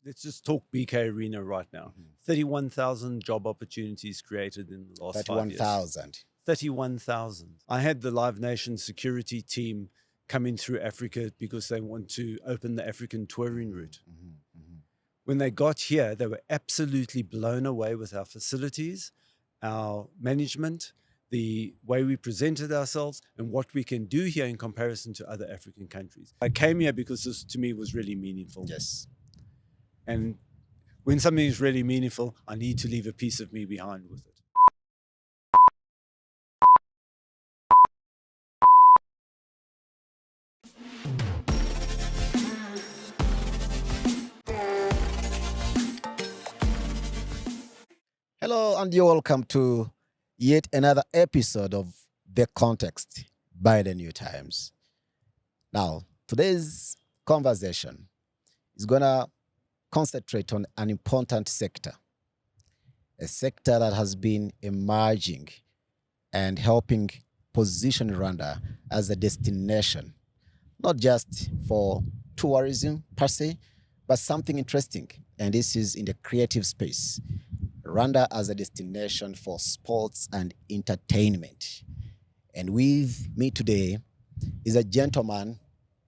let's just talk BK Arena right now. 31,000 job opportunities created in the last 5 years. 31,000. 31,000. I had the Live Nation security team coming through Africa because they want to open the African touring route. When they got here, they were absolutely blown away with our facilities, our management, the way we presented ourselves, and what we can do here in comparison to other African countries. I came here because this, to me, was really meaningful. Yes. And when something is really meaningful, I need to leave a piece of me behind with it. Hello, and you're welcome to yet another episode of The Context by the New Times. Now, today's conversation is going to concentrate on an important sector, a sector that has been emerging and helping position Rwanda as a destination, not just for tourism per se, but something interesting. And this is in the creative space. Rwanda as a destination for sports and entertainment. And with me today is a gentleman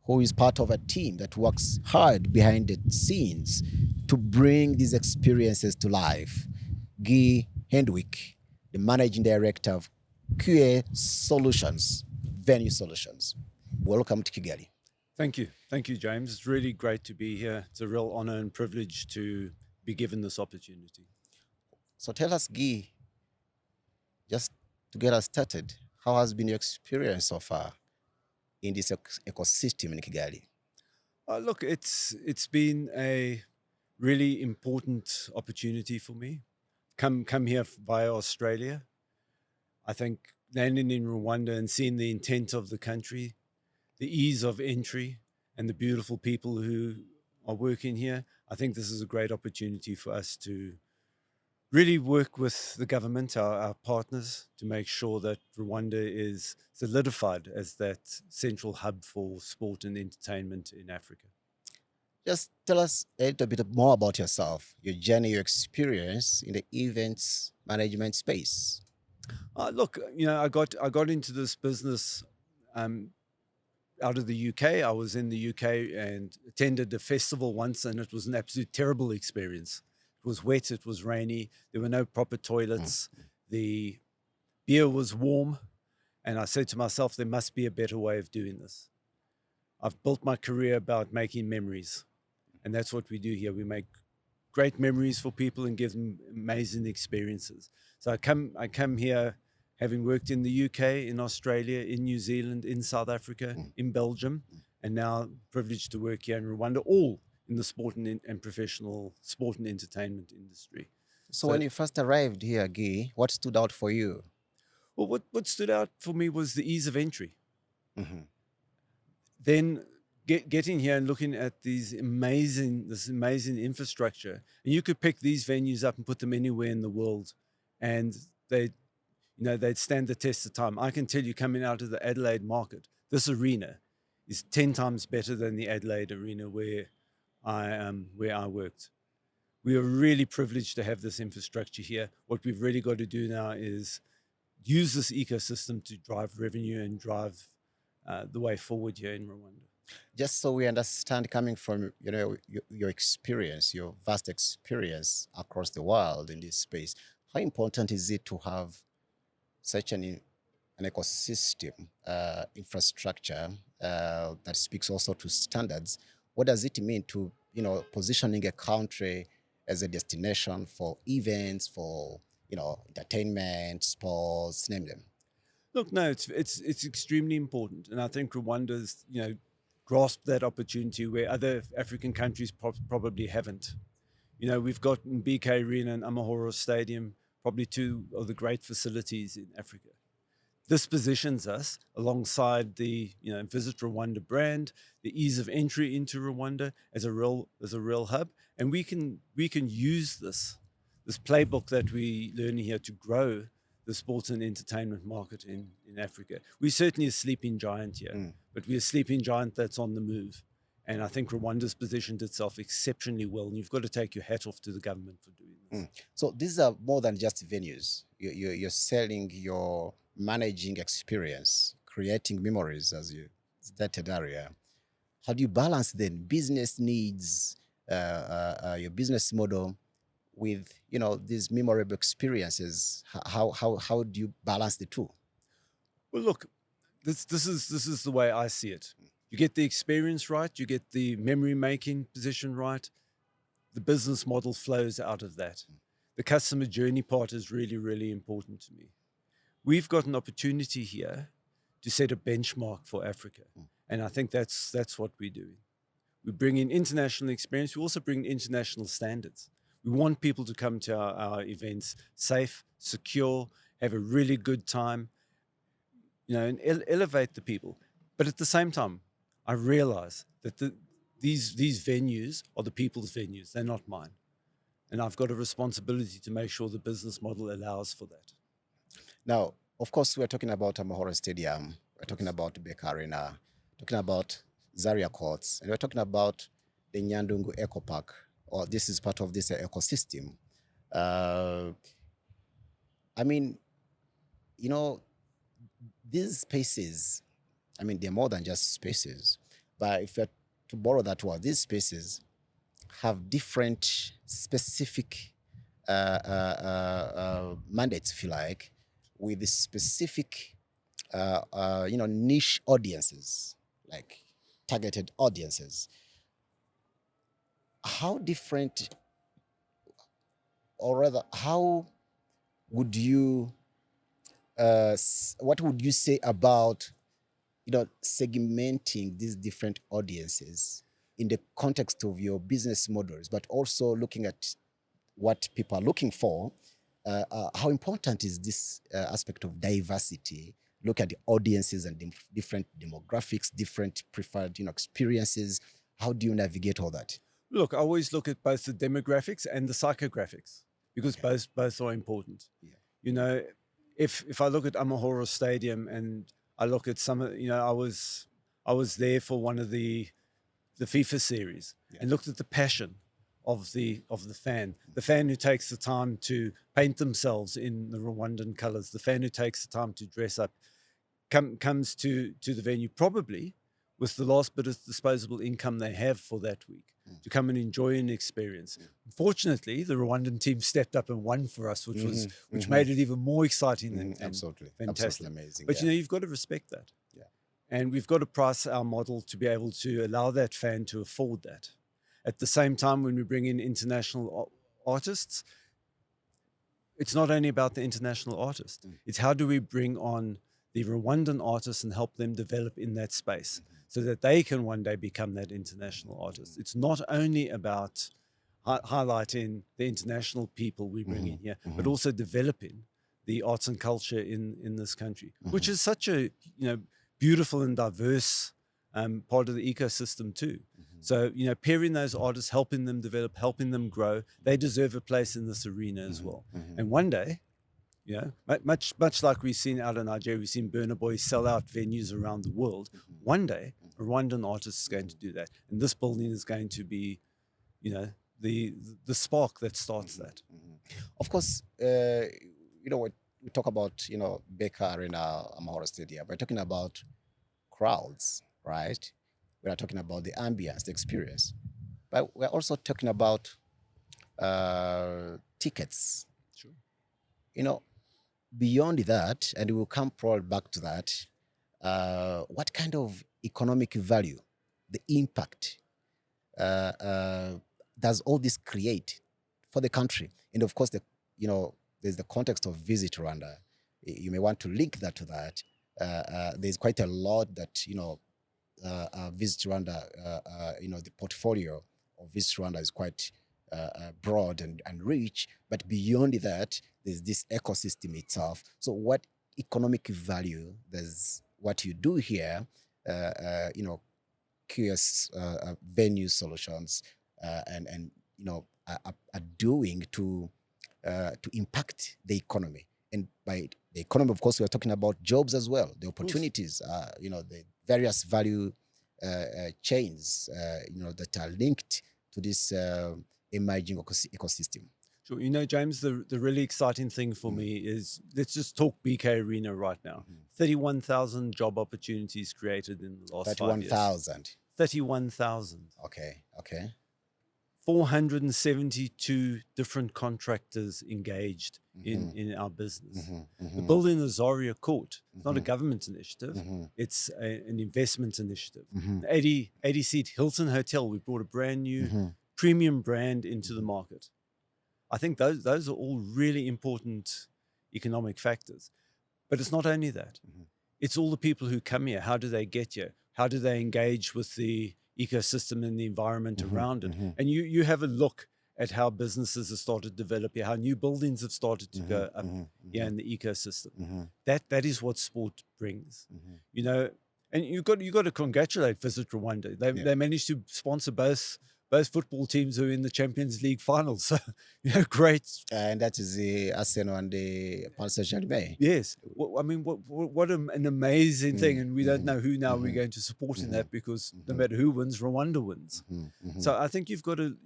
who is part of a team that works hard behind the scenes to bring these experiences to life. Guy Hendwick, the managing director of QA Solutions, Venue Solutions. Welcome to Kigali. Thank you. Thank you, James. It's really great to be here. It's a real honor and privilege to be given this opportunity. So tell us, Guy, just to get us started, how has been your experience so far in this ecosystem in Kigali? Look, it's been a really important opportunity for me. Come here via Australia. I think landing in Rwanda and seeing the intent of the country, the ease of entry, and the beautiful people who are working here, I think this is a great opportunity for us to really work with the government, our partners, to make sure that Rwanda is solidified as that central hub for sport and entertainment in Africa. Just tell us a little bit more about yourself, your journey, your experience in the events management space. Look, I got into this business out of the UK. I was in the UK and attended a festival once, and it was an absolute terrible experience. It was wet, it was rainy, there were no proper toilets, the beer was warm, and I said to myself, there must be a better way of doing this. I've built my career about making memories, and that's what we do here. We make great memories for people and give them amazing experiences. So I come here having worked in the UK, in Australia, in New Zealand, in South Africa, in Belgium, and now privileged to work here in Rwanda, all in the sport and professional sport and entertainment industry. So when you first arrived here, Guy, what stood out for you? Well, what stood out for me was the ease of entry. Mm-hmm. Then getting here and looking at this amazing infrastructure, and you could pick these venues up and put them anywhere in the world, and they'd stand the test of time. I can tell you, coming out of the Adelaide market, this arena is 10 times better than the Adelaide arena where I worked. We are really privileged to have this infrastructure here. What we've really got to do now is use this ecosystem to drive revenue and drive the way forward here in Rwanda. Just so we understand, coming from your experience, your vast experience across the world in this space, how important is it to have such an ecosystem infrastructure that speaks also to standards? What does it mean to positioning a country as a destination for events, for entertainment, sports, name them? Look, no, it's extremely important, and I think Rwanda's grasped that opportunity where other African countries probably haven't. We've got in BK Arena and Amahoro Stadium probably two of the great facilities in Africa. This positions us alongside the Visit Rwanda brand, the ease of entry into Rwanda as a real hub, and we can use this playbook that we learn here to grow the sports and entertainment market in Africa. We're certainly a sleeping giant here, but we're a sleeping giant that's on the move. And I think Rwanda's positioned itself exceptionally well. And you've got to take your hat off to the government for doing this. So these are more than just venues. You're selling your managing experience, creating memories, as you stated earlier. How do you balance then business needs, your business model with these memorable experiences? How do you balance the two? Well, look, this is the way I see it. You get the experience right, you get the memory making position right, the business model flows out of that. The customer journey part is really, really important to me. We've got an opportunity here to set a benchmark for Africa. And I think that's what we're doing. We bring in international experience. We also bring international standards. We want people to come to our events safe, secure, have a really good time, and elevate the people. But at the same time, I realize that these venues are the people's venues. They're not mine. And I've got a responsibility to make sure the business model allows for that. Now, of course, we're talking about Amahoro Stadium. We're talking about Beka Arena, talking about Zaria Courts, and we're talking about the Nyandungu Eco Park, or this is part of this ecosystem. I mean, these spaces, they're more than just spaces. But if you're to borrow that word, these spaces have different specific mandates, if you like, with the specific, niche audiences, like targeted audiences. How different, or rather, how would you, what would you say about, segmenting these different audiences in the context of your business models, but also looking at what people are looking for? How important is this aspect of diversity? Look at the audiences and different demographics, different preferred experiences. How do you navigate all that? Look, I always look at both the demographics and the psychographics because both are important. Yeah. If I look at Amahoro Stadium and I look at some, I was there for one of the FIFA series and looked at the passion of the fan who takes the time to paint themselves in the Rwandan colors, the fan who takes the time to dress up, comes to the venue probably with the last bit of disposable income they have for that week to come and enjoy an experience. Unfortunately, the Rwandan team stepped up and won for us, which made it even more exciting and Absolutely fantastic. amazing. But you've got to respect that. Yeah. And we've got to price our model to be able to allow that fan to afford that. At the same time, when we bring in international artists, it's not only about the international artist. It's how do we bring on the Rwandan artists and help them develop in that space so that they can one day become that international artist. It's not only about highlighting the international people we bring in here, but also developing the arts and culture in this country, which is such a beautiful and diverse part of the ecosystem too. So, pairing those artists, helping them develop, helping them grow, they deserve a place in this arena as well. And one day, much like we've seen out in Nigeria, we've seen Burna Boy sell out venues around the world. One day, a Rwandan artist is going to do that. And this building is going to be, the spark that starts that. Of course, what we talk about, Beka Arena, Amahoro Stadium, we're talking about crowds, right? We're not talking about the ambience, the experience. But we're also talking about tickets. Sure. Beyond that, and we'll come probably back to that, what kind of economic value, the impact, does all this create for the country? And of course, there's the context of Visit Rwanda. You may want to link that to that. There's quite a lot that Visit Rwanda, the portfolio of Visit Rwanda is quite broad and rich. But beyond that, there's this ecosystem itself. So, what economic value does what you do here? QS venue solutions and are doing to impact the economy. And by the economy, of course, we're talking about jobs as well, the opportunities, the various value chains, that are linked to this emerging ecosystem. Sure. You know, James, the really exciting thing for me is, let's just talk BK Arena right now. 31,000 job opportunities created in the last 5 years. 31,000. 31,000. Okay. Okay. 472 different contractors engaged in our business. The Mhm. building the Zaria Court, it's not a Mhm. government initiative, Mhm. it's an investment initiative. Mhm. The 80 seat Hilton Hotel, we brought a brand new Mhm. premium brand into the market. I think those are all really important economic factors. But it's not only that. It's all the people who come here. How do they get here? How do they engage with the ecosystem and the environment around it? And you have a look at how businesses have started to develop here, how new buildings have started to go up here in the ecosystem. That is what sport brings. You know, and you've got to congratulate Visit Rwanda. They managed to sponsor both football teams who are in the Champions League finals. So, great. And that is the Arsenal and the Paris Saint-Germain. Yes. I mean, what an amazing thing. And we don't know who now we're going to support in that, because no matter who wins, Rwanda wins. So I think you've got to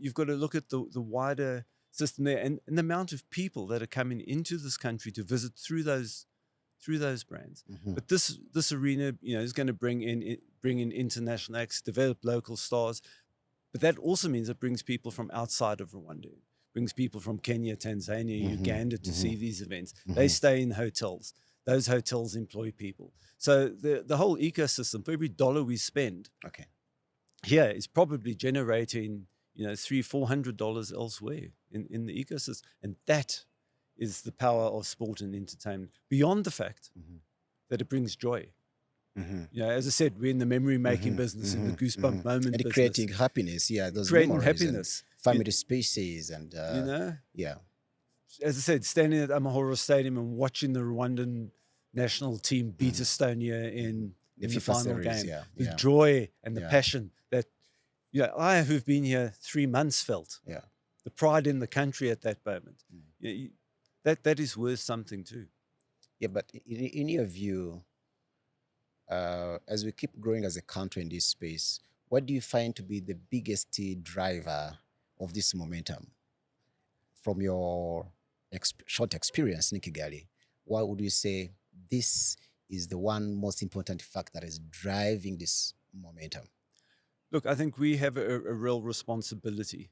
look at the wider system there, and the amount of people that are coming into this country to visit through those brands. But this arena, is going to bring in international acts, develop local stars. But that also means it brings people from outside of Rwanda, brings people from Kenya, Tanzania, Uganda to see these events. They stay in hotels. Those hotels employ people. So the whole ecosystem, for every dollar we spend here, is probably generating, $300-400 elsewhere in the ecosystem. And that is the power of sport and entertainment, beyond the fact that it brings joy. As I said, we're in the memory making business, in the goosebump moment And business. creating happiness, those Creating memories happiness. and family spaces, and As I said, standing at Amahoro Stadium and watching the Rwandan national team beat Estonia in the FIFA final series, game. The joy and the passion that I, who've been here 3 months, felt. The pride in the country at that moment. That is worth something too. But in your view, as we keep growing as a country in this space, what do you find to be the biggest driver of this momentum? From your short experience in Kigali, what would you say this is the one most important factor that is driving this momentum? Look, I think we have a real responsibility.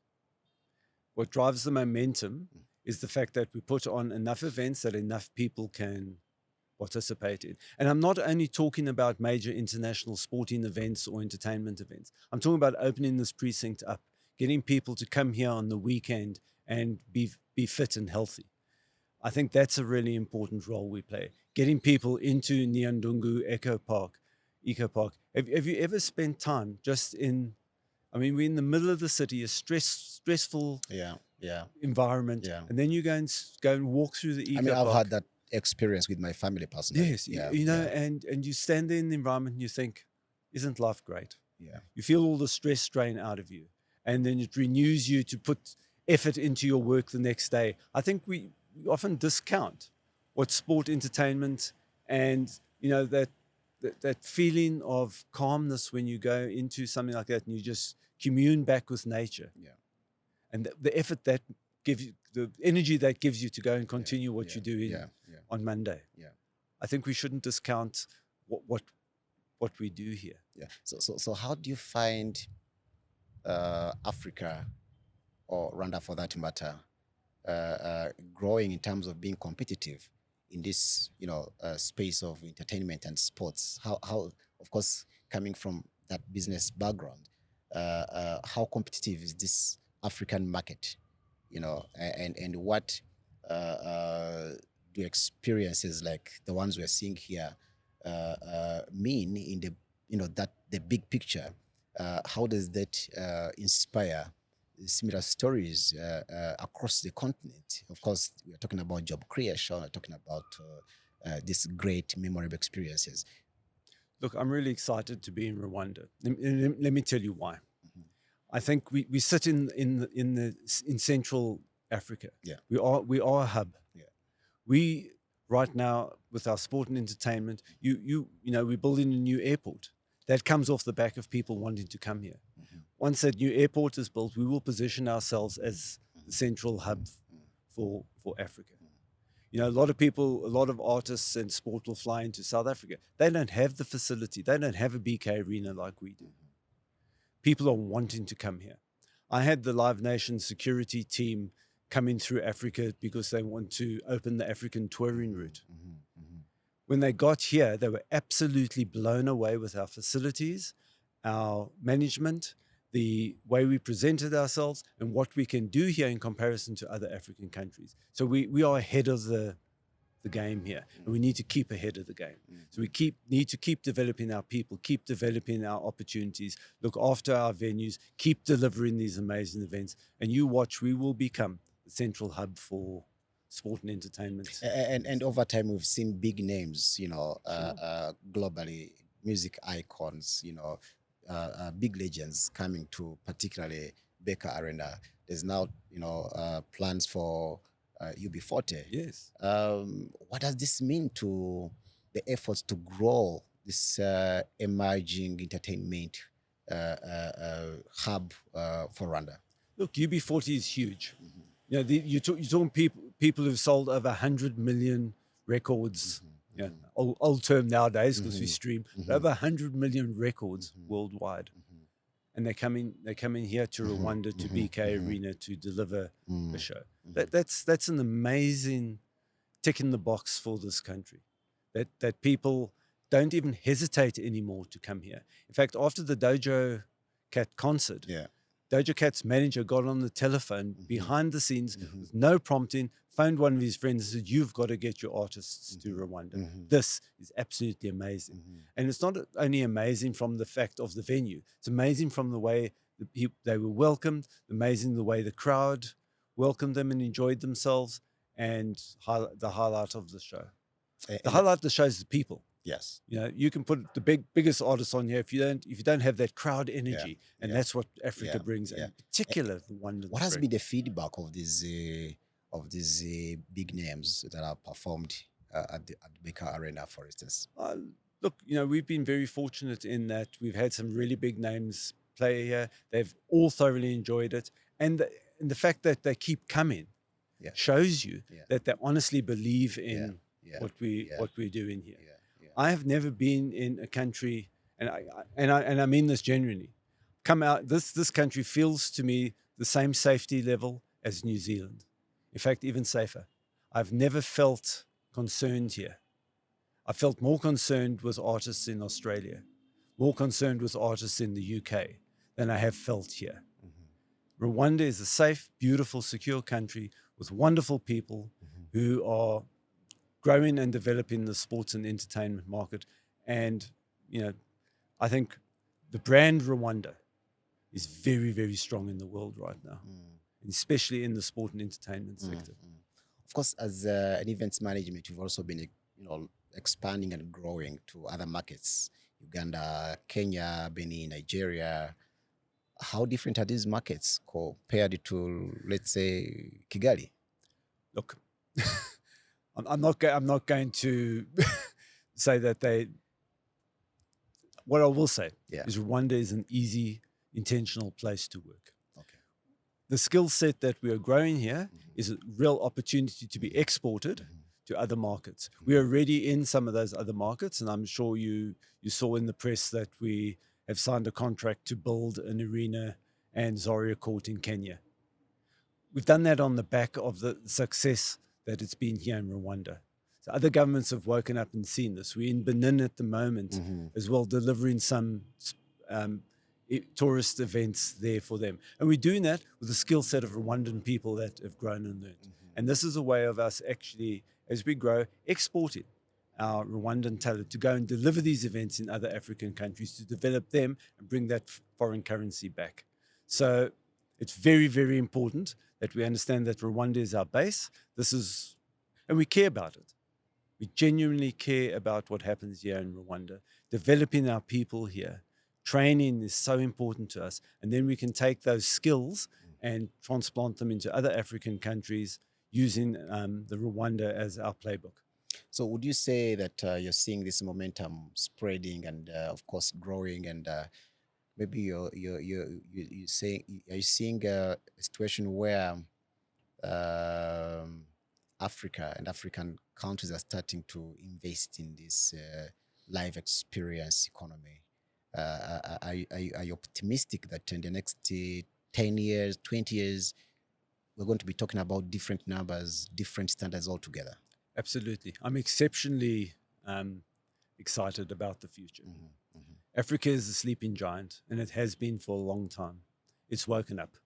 What drives the momentum is the fact that we put on enough events that enough people can participate in. And I'm not only talking about major international sporting events or entertainment events. I'm talking about opening this precinct up, getting people to come here on the weekend and be fit and healthy. I think that's a really important role we play. Getting people into Nyandungu Eco Park. Have you ever spent time just in, we're in the middle of the city, a stressful environment. And then you go and walk through the Eco Park. I've had that experience with my family personally. Yes, and you stand there in the environment and you think, isn't life great? Yeah. You feel all the stress strain out of you, and then it renews you to put effort into your work the next day. I think we often discount what sport, entertainment, and that feeling of calmness when you go into something like that and you just commune back with nature. And the effort that gives you, the energy that gives you to go and continue what you do on Monday. I think we shouldn't discount what we do here. So how do you find Africa, or Rwanda for that matter, growing in terms of being competitive in this space of entertainment and sports? How of course, coming from that business background, how competitive is this African market? And what do experiences like the ones we're seeing here mean in the big picture? How does that inspire similar stories across the continent? Of course, we're talking about job creation, we're talking about these great memorable experiences. Look, I'm really excited to be in Rwanda. Let me tell you why. I think we sit in Central Africa. We are a hub. We right now, with our sport and entertainment, we're building a new airport. that comes off the back of people wanting to come here. Once that new airport is built, we will position ourselves as the central hub for Africa. You know, a lot of people, a lot of artists and sport will fly into South Africa. They don't have the facility. They don't have a BK arena like we do. People are wanting to come here. I had the Live Nation security team coming through Africa because they want to open the African touring route. When they got here, they were absolutely blown away with our facilities, our management, the way we presented ourselves, and what we can do here in comparison to other African countries. So we are ahead of the game here, and we need to keep ahead of the game. So we need to keep developing our people, keep developing our opportunities, look after our venues, keep delivering these amazing events, and you watch, we will become the central hub for sport and entertainment. And over time, we've seen big names, globally, music icons, big legends coming to particularly Baker Arena. There's now, plans for UB40. Yes. What does this mean to the efforts to grow this emerging entertainment hub for Rwanda? Look, UB40 is huge. You know, you're talking people who've sold over 100 million records. Old term nowadays because we stream, but over 100 million records worldwide. And they're coming here to Rwanda, to BK Arena to deliver a show. That's an amazing tick in the box for this country. That people don't even hesitate anymore to come here. In fact, after the Dojo Cat concert, Doja Cat's manager got on the telephone behind the scenes with no prompting, phoned one of his friends and said, "You've got to get your artists to Rwanda. This is absolutely amazing." And it's not only amazing from the fact of the venue, it's amazing from the way they were welcomed, amazing the way the crowd welcomed them and enjoyed themselves, and the highlight of the show. The highlight of the show is the people. Yes. You know, you can put the biggest artists on here if you don't have that crowd energy, and that's what Africa brings, in particular the Wonder. What has been the feedback of these big names that are performed at the Baker Arena, for instance? Look, you know, we've been very fortunate in that we've had some really big names play here. They've all thoroughly enjoyed it, and the fact that they keep coming shows you that they honestly believe in what we're doing here. I have never been in a country, and I mean this genuinely. Come out, this country feels to me the same safety level as New Zealand. In fact, even safer. I've never felt concerned here. I felt more concerned with artists in Australia, more concerned with artists in the UK than I have felt here. Rwanda is a safe, beautiful, secure country with wonderful people who are growing and developing the sports and entertainment market. And, you know, I think the brand Rwanda is very, very strong in the world right now, especially in the sport and entertainment sector. Of course, as an events management, you've also been, expanding and growing to other markets, Uganda, Kenya, Benin, Nigeria. How different are these markets compared to, let's say, Kigali? Look, I'm not going to say that they. What I will say is Rwanda is an easy, intentional place to work. Okay. The skill set that we are growing here is a real opportunity to be exported to other markets. We are already in some of those other markets, and I'm sure you saw in the press that we have signed a contract to build an arena and Zaria Court in Kenya. We've done that on the back of the success that it's been here in Rwanda. So other governments have woken up and seen this. We're in Benin at the moment as well, delivering some tourist events there for them. And we're doing that with the skill set of Rwandan people that have grown and learned. And this is a way of us actually, as we grow, exporting our Rwandan talent to go and deliver these events in other African countries, to develop them and bring that foreign currency back. So it's very, very important that we understand that Rwanda is our base. And we care about it. We genuinely care about what happens here in Rwanda. Developing our people here, training is so important to us. And then we can take those skills and transplant them into other African countries using the Rwanda as our playbook. So would you say that you're seeing this momentum spreading and of course growing, and maybe you say, are you seeing a situation where um, Africa and African countries are starting to invest in this live experience economy? Are you optimistic that in the next 10 years, 20 years, we're going to be talking about different numbers, different standards altogether? Absolutely. I'm exceptionally um, excited about the future. Hmm. Hmm. Africa is a sleeping giant, and it has been for a long time. It's woken up.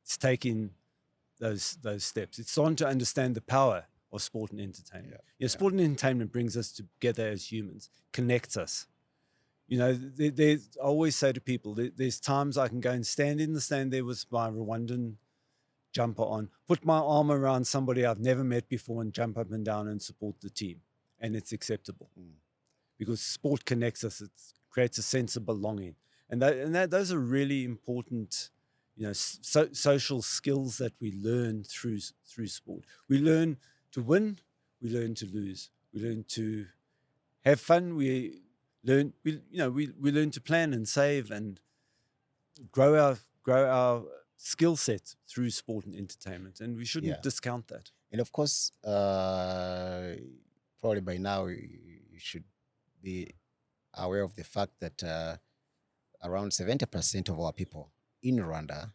It's taking those steps. It's starting to understand the power of sport and entertainment. Yeah, You know, yeah, sport and entertainment brings us together as humans, connects us. You know, I always say to people, there's times I can go and stand in the stand there with my Rwandan jumper on, put my arm around somebody I've never met before, and jump up and down and support the team, and it's acceptable mm, because sport connects us. It creates a sense of belonging, and those are really important, you know, social skills that we learn through sport. We learn to win, we learn to lose, we learn to have fun. We learn to plan and save and grow our skill set through sport and entertainment, and we shouldn't yeah. discount that. And of course, probably by now you should be aware of the fact that around 70% of our people in Rwanda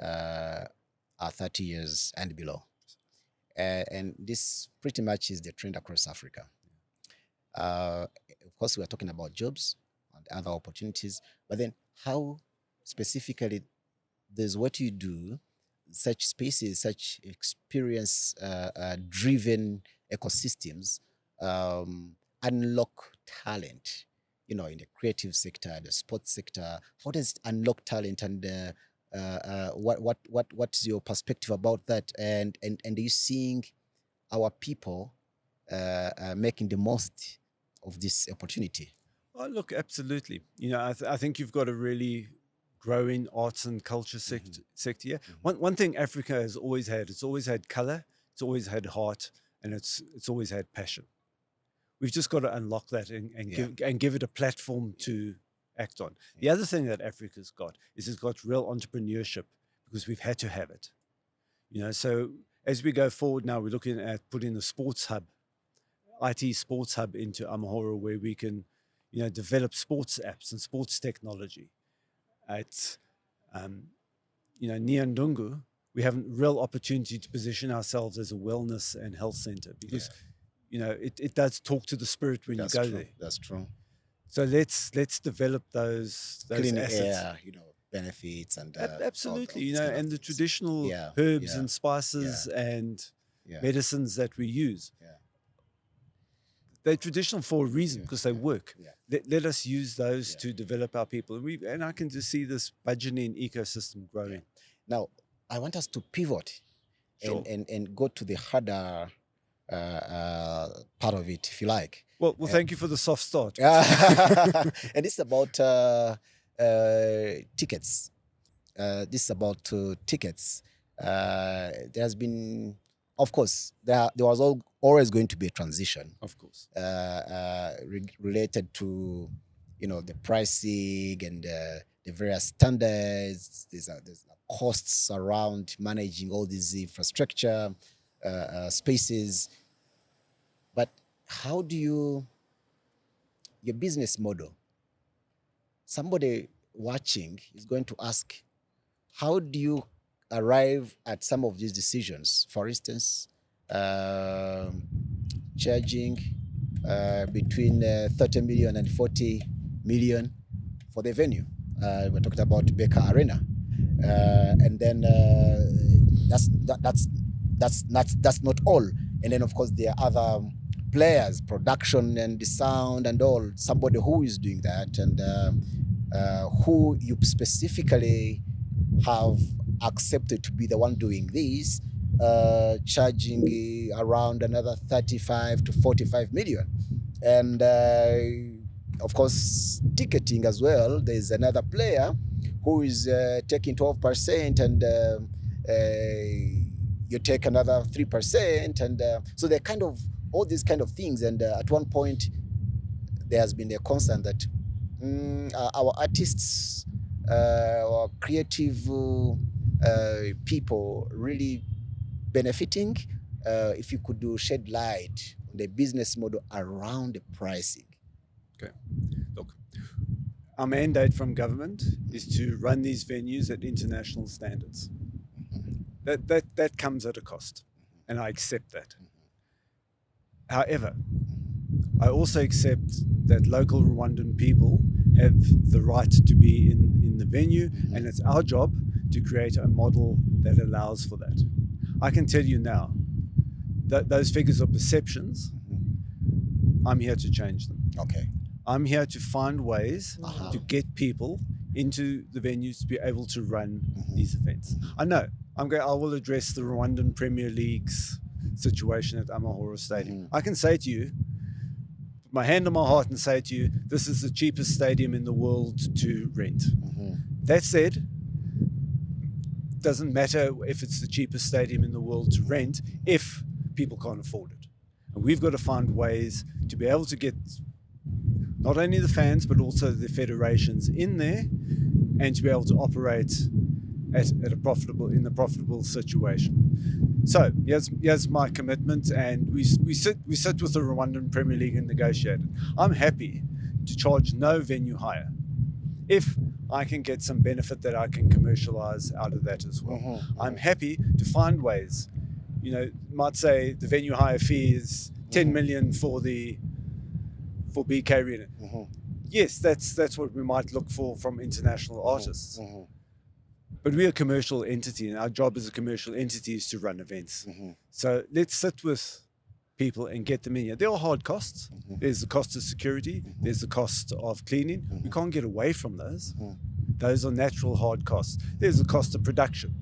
uh, are 30 years and below. And this pretty much is the trend across Africa. Uh, of course, we are talking about jobs and other opportunities, but then how specifically does what you do, such spaces, such experience driven ecosystems, unlock talent, in the creative sector, the sports sector? How does it unlock talent, and what's your perspective about that? And are you seeing our people making the most of this opportunity? Oh, look, absolutely. You know, I think you've got a really growing arts and culture Hmm. sector here. Hmm. One thing Africa has always had, it's always had color, it's always had heart, and it's always had passion. We've just got to unlock that and Yeah, give it a platform yeah, to act on. The yeah, other thing that Africa's got is it's got real entrepreneurship because we've had to have it. You know, so as we go forward now, we're looking at putting a sports hub, IT sports hub into Amahoro, where we can, you know, develop sports apps and sports technology. At um, you know, Nyandungu, we have a real opportunity to position ourselves as a wellness and health center yeah. because, you know, it does talk to the spirit when you That's go true. there. That's true. So let's develop those Clean assets. air, benefits and all Absolutely, you these know, kind of and the things. traditional Yeah, herbs yeah, and yeah, spices and yeah, medicines that we use, yeah, they're traditional for a reason yeah, because they yeah, work. yeah, Let us use those yeah, to develop our people. And I can just see this budgeting ecosystem yeah. growing. Now, I want us to pivot Sure. and go to the harder part of it, if you like. Well, Uh, thank you for the soft start. and it's about tickets. This is about tickets. There has been, of course, there was always going to be a transition Of course. related to, the pricing and the various standards. There's costs around managing all these infrastructure spaces. But how do your business model? Somebody watching is going to ask, how do you arrive at some of these decisions? For instance, um, charging between 30 million and 40 million for the venue. We're talking about Baker Arena, and then that's not all. And then of course there are other players, production and the sound and all. Somebody who is doing that, and who you specifically have accepted to be the one doing this, charging around another 35 to 45 million. And of course, ticketing as well. There's another player who is taking 12%, and you take another 3%. And so they're kind of all these kind of things. And at one point, there has been a concern that our artists, our creative people really benefiting if you could shed light on the business model around the pricing. Okay. Look, our mandate from government is to run these venues at international standards. That comes at a cost, and I accept that. However, I also accept that local Rwandan people have the right to be in the venue, and it's our job to create a model that allows for that. I can tell you now that those figures are perceptions. I'm here to change them. Okay. I'm here to find ways to get people into the venues to be able to run these events. I know I will address the Rwandan Premier League's situation at Amahoro Stadium. I can say to you, put my hand on my heart and say to you, this is the cheapest stadium in the world to rent. That said, doesn't matter if it's the cheapest stadium in the world to rent if people can't afford it. And we've got to find ways to be able to get not only the fans but also the federations in there, and to be able to operate at a profitable situation. So here's my commitment, and we sit with the Rwandan Premier League and negotiate it. I'm happy to charge no venue hire if I can get some benefit that I can commercialize out of that as well. I'm happy to find ways. You know, might say the venue hire fee is 10 million for BK Arena. Yes, that's what we might look for from international artists. But we're a commercial entity, and our job as a commercial entity is to run events. So let's sit with people and get them in here. There are hard costs. There's the cost of security. There's the cost of cleaning. We can't get away from those. Those are natural hard costs. There's the cost of production.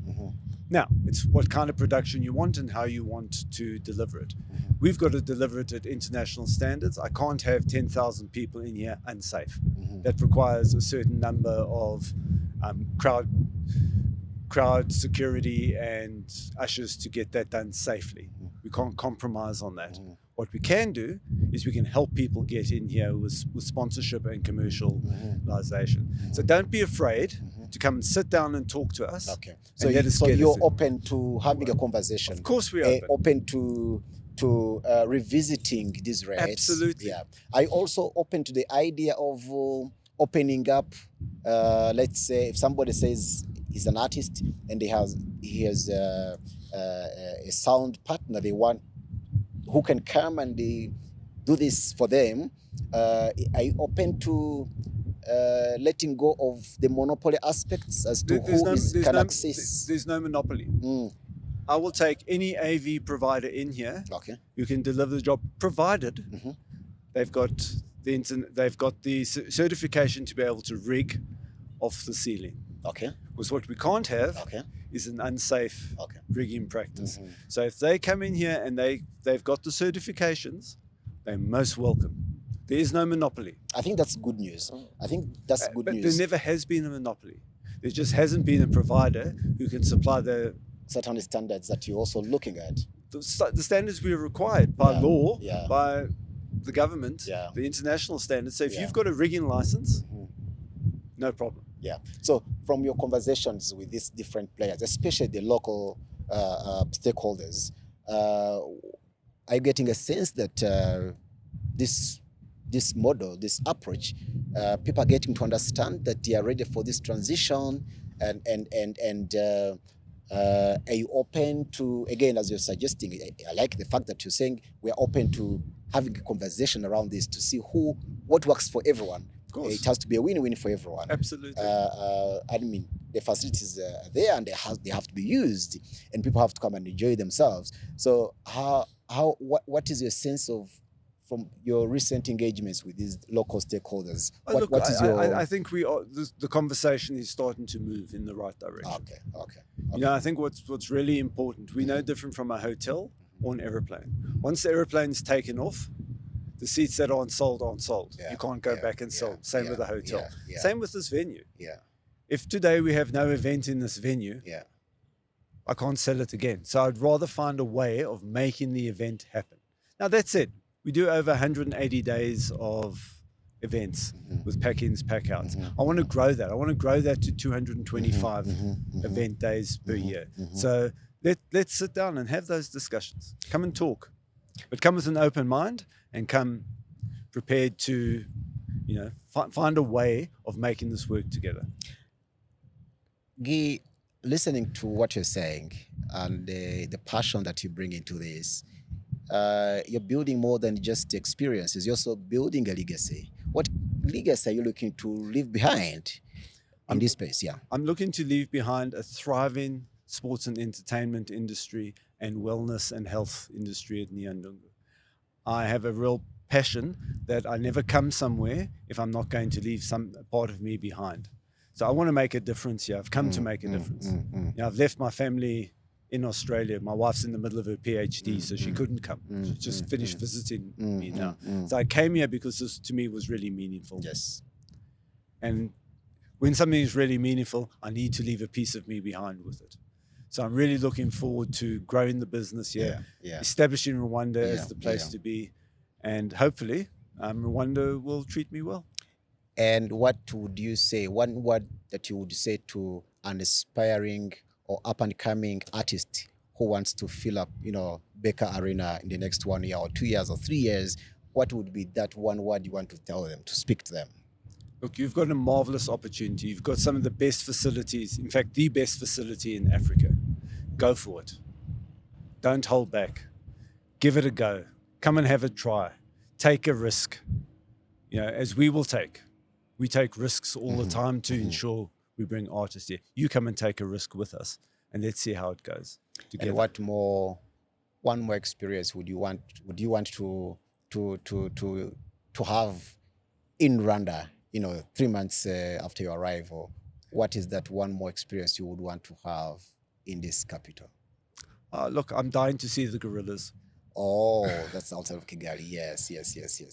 Now, it's what kind of production you want and how you want to deliver it. We've got to deliver it at international standards. I can't have 10,000 people in here unsafe. That requires a certain number of crowd security and ushers to get that done safely. We can't compromise on that. What we can do is we can help people get in here with sponsorship and commercialization. So don't be afraid to come and sit down and talk to us. Okay. So you're open to having a conversation. Of course we are open to revisiting these rates. Absolutely. Yeah. I also open to the idea of opening up. Let's say if somebody says he's an artist and he has a sound partner they want who can come and do this for them. I open to letting go of the monopoly aspects as to can access. There's no monopoly. I will take any AV provider in here who can deliver the job, provided they've got the certification to be able to rig off the ceiling. Because what we can't have is an unsafe rigging practice. So if they come in here and they've got the certifications, they're most welcome. There is no monopoly. I think that's good news. But there never has been a monopoly. There just hasn't been a provider who can supply the certain standards that you're also looking at. The standards we are required by law, by the government, the international standards. So if you've got a rigging license, no problem. Yeah. So from your conversations with these different players, especially the local stakeholders, are you getting a sense that this model, this approach, people are getting to understand that they are ready for this transition, and are you open to, again, as you're suggesting, I like the fact that you're saying we're open to having a conversation around this to see what works for everyone. It has to be a win-win for everyone. Absolutely. I mean, the facilities are there and they have to be used, and people have to come and enjoy themselves. So what is your sense of, from your recent engagements with these local stakeholders? I think the conversation is starting to move in the right direction. Okay. You know, I think what's really important, we're no different from a hotel or an airplane. Once the airplane's taken off, the seats that aren't sold. You can't go back and sell. Same with the hotel. Same with this venue. If today we have no event in this venue, I can't sell it again. So I'd rather find a way of making the event happen. Now, that said, we do over 180 days of events with pack-ins, pack-outs. I want to grow that. I want to grow that to 225 event days per year. So let's sit down and have those discussions. Come and talk, but come with an open mind and come prepared to, find a way of making this work together. Guy, listening to what you're saying and the passion that you bring into this, you're building more than just experiences. You're also building a legacy. What legacy are you looking to leave behind in this space? Yeah. I'm looking to leave behind a thriving sports and entertainment industry and wellness and health industry at Nyandungu. I have a real passion that I never come somewhere if I'm not going to leave some part of me behind. So I want to make a difference here. I've come to make a difference. I've left my family in Australia. My wife's in the middle of her PhD, so she couldn't come. She just finished visiting me now. So I came here because this, to me, was really meaningful. Yes. And when something is really meaningful, I need to leave a piece of me behind with it. So I'm really looking forward to growing the business here, establishing Rwanda as the place to be, and hopefully Rwanda will treat me well. And what would you say, one word that you would say to an aspiring or up-and-coming artist who wants to fill up, Baker Arena in the next 1 year or 2 years or 3 years? What would be that one word you want to tell them, to speak to them? Look, you've got a marvelous opportunity. You've got some of the best facilities, in fact, the best facility in Africa. Go for it. Don't hold back. Give it a go. Come and have a try. Take a risk, as we will take. We take risks all the time to ensure we bring artists here. You come and take a risk with us, and let's see how it goes together. And one more experience would you want to have in Rwanda? 3 months after your arrival, what is that one more experience you would want to have in this capital? Look, I'm dying to see the gorillas. Oh, that's outside of Kigali. Yes.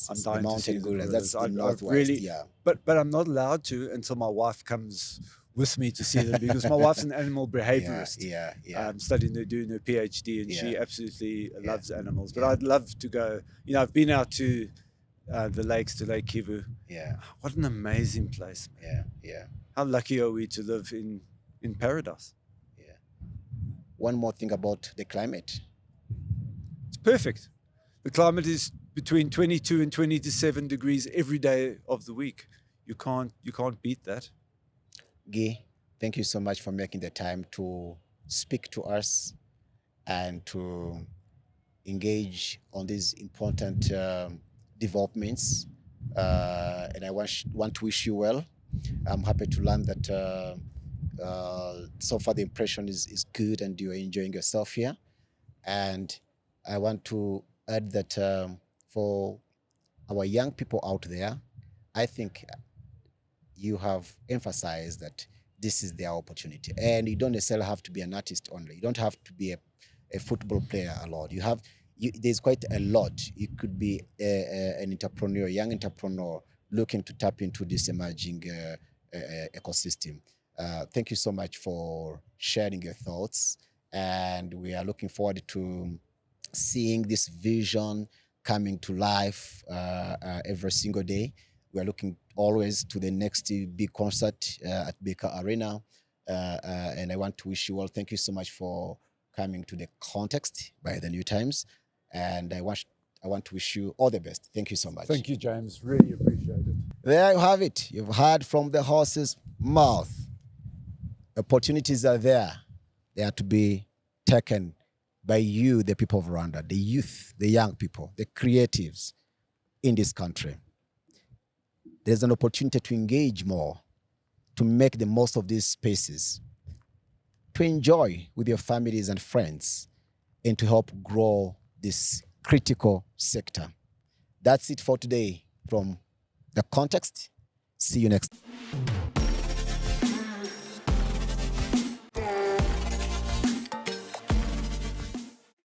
I'm dying to see the gorillas. That's the northwest. Really, but I'm not allowed to until my wife comes with me to see them, because my wife's an animal behaviorist. Studying, doing her PhD, and she absolutely loves animals. But I'd love to go. I've been out to the lakes, to Lake Kivu. What an amazing place, man. How lucky are we to live in paradise? One more thing about the climate. It's perfect. The climate is between 22 and 27 degrees every day of the week. You can't beat that. Guy, thank you so much for making the time to speak to us and to engage on these important developments. And I want to wish you well. I'm happy to learn that so far the impression is good and you're enjoying yourself here. And I want to add that for our young people out there, I think you have emphasized that this is their opportunity. And you don't necessarily have to be an artist only. You don't have to be a football player alone. There's quite a lot. You could be an entrepreneur, young entrepreneur, looking to tap into this emerging ecosystem. Thank you so much for sharing your thoughts. And we are looking forward to seeing this vision coming to life every single day. We are looking always to the next big concert at Baker Arena. And I want to wish you all, thank you so much for coming to The Context by The New Times. And I want to wish you all the best. Thank you so much. Thank you, James. Really appreciate it. There you have it. You've heard from the horse's mouth. Opportunities are there. They are to be taken by you, the people of Rwanda, the youth, the young people, the creatives in this country. There's an opportunity to engage more, to make the most of these spaces, to enjoy with your families and friends, and to help grow this critical sector. That's it for today from The Context. See you next.